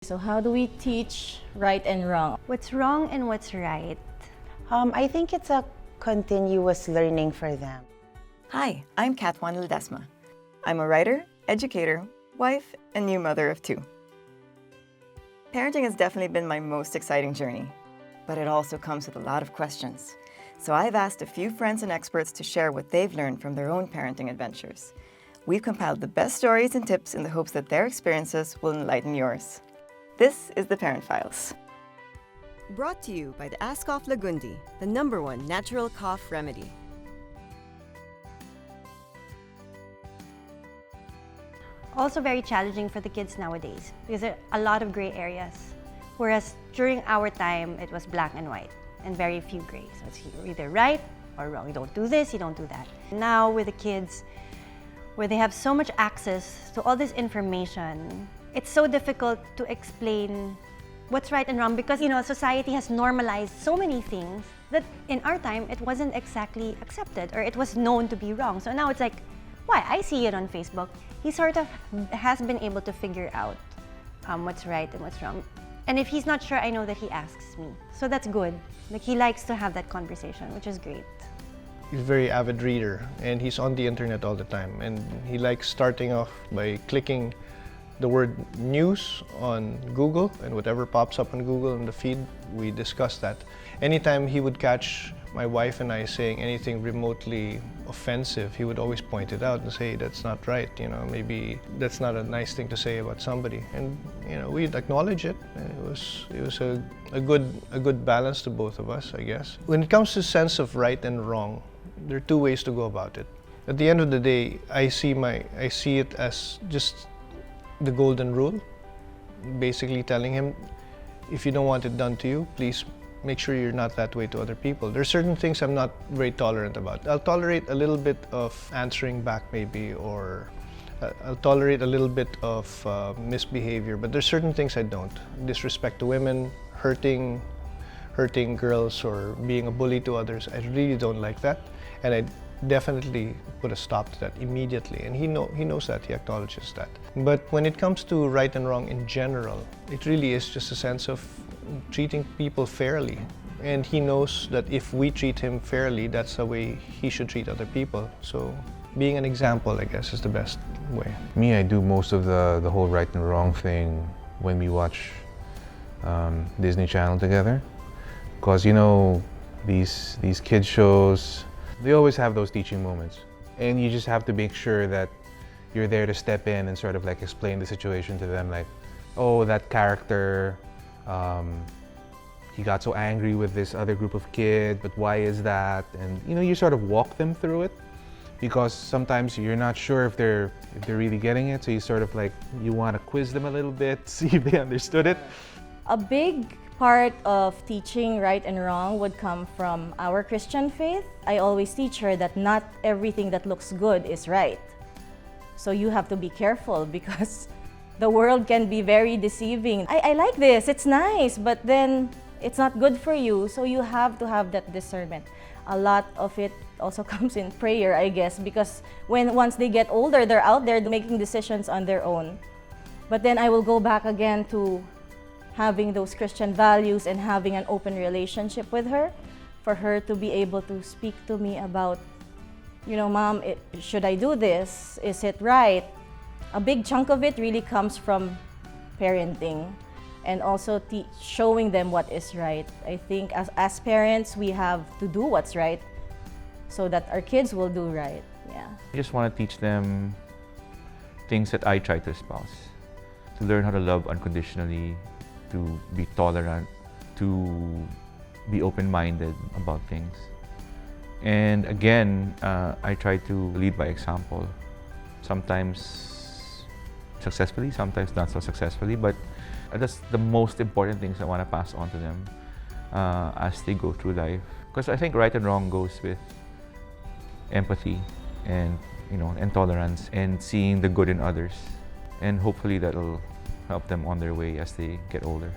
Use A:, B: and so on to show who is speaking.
A: So how do we teach right and wrong?
B: What's wrong and what's right?
C: I think it's a continuous learning for them.
D: Hi, I'm Katwan Ledesma. I'm a writer, educator, wife, and new mother of two. Parenting has definitely been my most exciting journey, but it also comes with a lot of questions. So I've asked a few friends and experts to share what they've learned from their own parenting adventures. We've compiled the best stories and tips in the hopes that their experiences will enlighten yours. This is the Parent Files.
E: Brought to you by the Ascoff Lagundi, the #1 natural cough remedy.
B: Also very challenging for the kids nowadays because there are a lot of gray areas. Whereas during our time, it was black and white and very few gray. So it's either right or wrong. You don't do this, you don't do that. Now with the kids, where they have so much access to all this information, it's so difficult to explain what's right and wrong because, society has normalized so many things that in our time, it wasn't exactly accepted or it was known to be wrong. So now it's like, why? I see it on Facebook. He sort of has been able to figure out what's right and what's wrong. And if he's not sure, I know that he asks me. So that's good. Like, he likes to have that conversation, which is great.
F: He's a very avid reader and he's on the internet all the time, and he likes starting off by clicking the word news on Google, and whatever pops up on Google in the feed, we discuss that. Anytime he would catch my wife and I saying anything remotely offensive, he would always point it out and say, that's not right, maybe that's not a nice thing to say about somebody. And we'd acknowledge it. It was a good balance to both of us, I guess. When it comes to sense of right and wrong, there are two ways to go about it. At the end of the day, I see it as just the golden rule, basically telling him, if you don't want it done to you, please make sure you're not that way to other people. There are certain things I'm not very tolerant about. I'll tolerate a little bit of answering back maybe, or I'll tolerate a little bit of misbehavior, but there's certain things I don't. Disrespect to women, hurting girls, or being a bully to others. I really don't like that, and I definitely put a stop to that immediately, and he knows that, he acknowledges that. But when it comes to right and wrong in general, it really is just a sense of treating people fairly. And he knows that if we treat him fairly, that's the way he should treat other people. So being an example, I guess, is the best way.
G: Me, I do most of the whole right and wrong thing when we watch Disney Channel together. Because, these kids shows, they always have those teaching moments. And you just have to make sure that you're there to step in and sort of like explain the situation to them, like, oh, that character, he got so angry with this other group of kids, but why is that? And you sort of walk them through it, because sometimes you're not sure if they're really getting it, so you sort of like, you want to quiz them a little bit, see if they understood it.
A: A big part of teaching right and wrong would come from our Christian faith. I always teach her that not everything that looks good is right. So you have to be careful because the world can be very deceiving. I like this, it's nice, but then it's not good for you. So you have to have that discernment. A lot of it also comes in prayer, I guess, because once they get older, they're out there making decisions on their own. But then I will go back again to having those Christian values and having an open relationship with her, for her to be able to speak to me about, Mom, should I do this? Is it right? A big chunk of it really comes from parenting and also showing them what is right. I think as parents, we have to do what's right so that our kids will do right. Yeah.
H: I just want to teach them things that I try to espouse, to learn how to love unconditionally, to be tolerant, to be open-minded about things. And again, I try to lead by example. Sometimes successfully, sometimes not so successfully, but that's the most important things I want to pass on to them as they go through life. Because I think right and wrong goes with empathy and and tolerance and seeing the good in others. And hopefully that'll help them on their way as they get older.